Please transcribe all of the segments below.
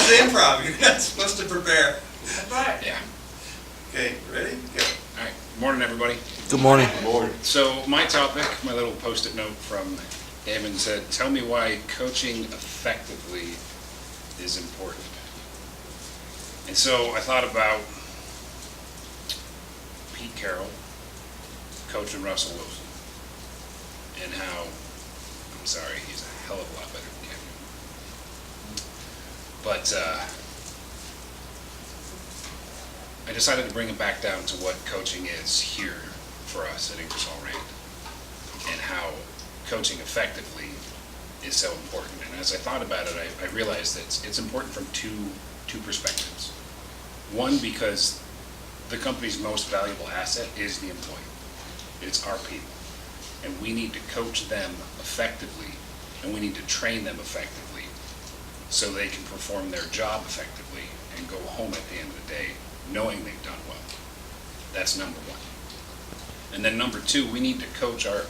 is improv, you're not supposed to prepare. That's right. Yeah. Okay, ready? Go. All right. Morning, everybody. Good morning. So my topic, my little post-it note from Eamon said, tell me why coaching effectively is important. And so I thought about Pete Carroll coaching Russell Wilson and how, I'm sorry, he's a hell of a lot better than Cam Newton. But I decided to bring it back down to what coaching is here for us at Ingersoll Rand and how coaching effectively is so important. And as I thought about it, I realized that it's important from two perspectives. One, because the company's most valuable asset is the employee. It's our people. And we need to coach them effectively, and we need to train them effectively so they can perform their job effectively and go home at the end of the day knowing they've done well. That's number one. And then number two, we need to coach our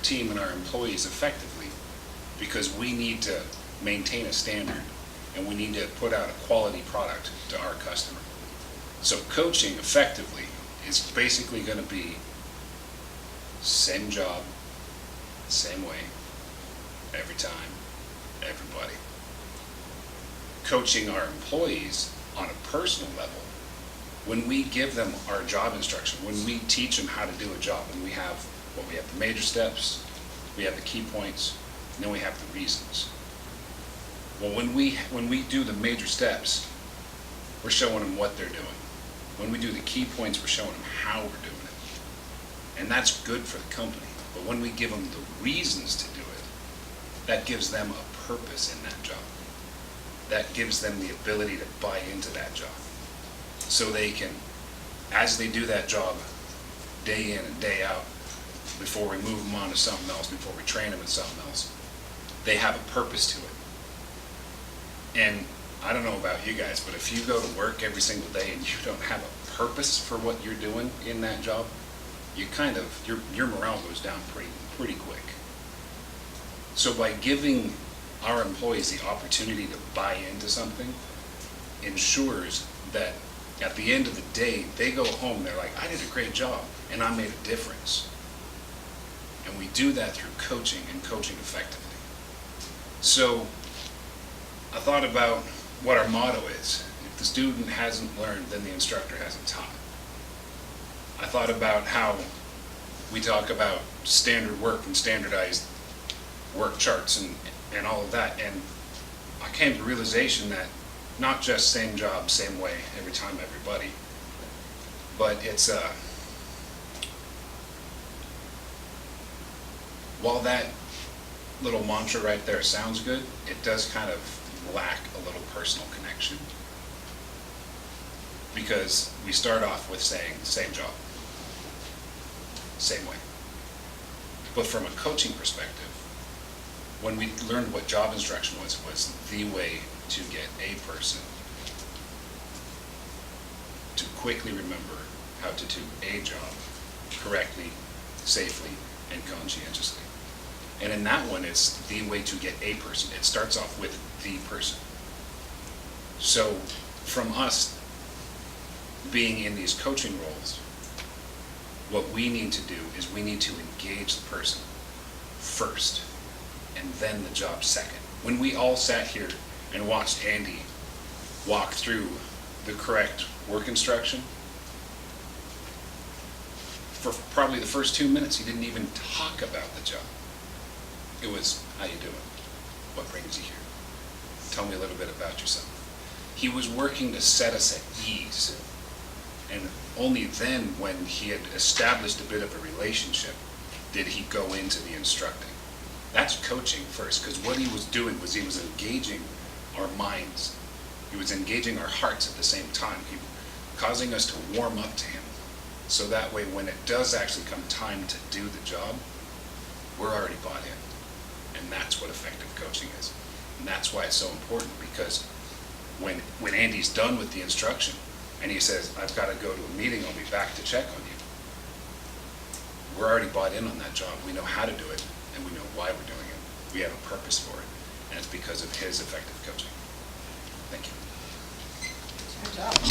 team and our employees effectively because we need to maintain a standard and we need to put out a quality product to our customer. So coaching effectively is basically going to be same job, same way, every time, everybody. Coaching our employees on a personal level, when we give them our job instruction, when we teach them how to do a job, and we have the major steps, we have the key points, and then we have the reasons. Well, when we do the major steps, we're showing them what they're doing. When we do the key points, we're showing them how we're doing it. And that's good for the company. But when we give them the reasons to do it, that gives them a purpose in that job. That gives them the ability to buy into that job. So they can, as they do that job day in and day out, before we move them on to something else, before we train them in something else, they have a purpose to it. And I don't know about you guys, but if you go to work every single day and you don't have a purpose for what you're doing in that job, you your morale goes down pretty quick. So by giving our employees the opportunity to buy into something ensures that at the end of the day, they go home, they're like, I did a great job, and I made a difference. And we do that through coaching and coaching effectively. So I thought about what our motto is. If the student hasn't learned, then the instructor hasn't taught. I thought about how we talk about standard work and standardized work charts and all of that, and I came to the realization that not just same job, same way, every time, everybody, but it's while that little mantra right there sounds good, it does kind of lack a little personal connection because we start off with saying same job, same way. But from a coaching perspective, when we learned what job instruction was the way to get a person to quickly remember how to do a job correctly, safely, and conscientiously. And in that one, it's the way to get a person. It starts off with the person. So from us being in these coaching roles, what we need to do is we need to engage the person first and then the job second. When we all sat here and watched Andy walk through the correct work instruction, for probably the first 2 minutes, he didn't even talk about the job. It was, how you doing? What brings you here? Tell me a little bit about yourself. He was working to set us at ease. And only then, when he had established a bit of a relationship, did he go into the instructing. That's coaching first, because what he was doing was he was engaging our minds. He was engaging our hearts at the same time. He causing us to warm up to him. So that way, when it does actually come time to do the job, we're already bought in. And that's what effective coaching is. And that's why it's so important, because when Andy's done with the instruction, and he says, I've got to go to a meeting, I'll be back to check on you. We're already bought in on that job. We know how to do it, and we know why we're doing it. We have a purpose for it, and it's because of his effective coaching. Thank you. job.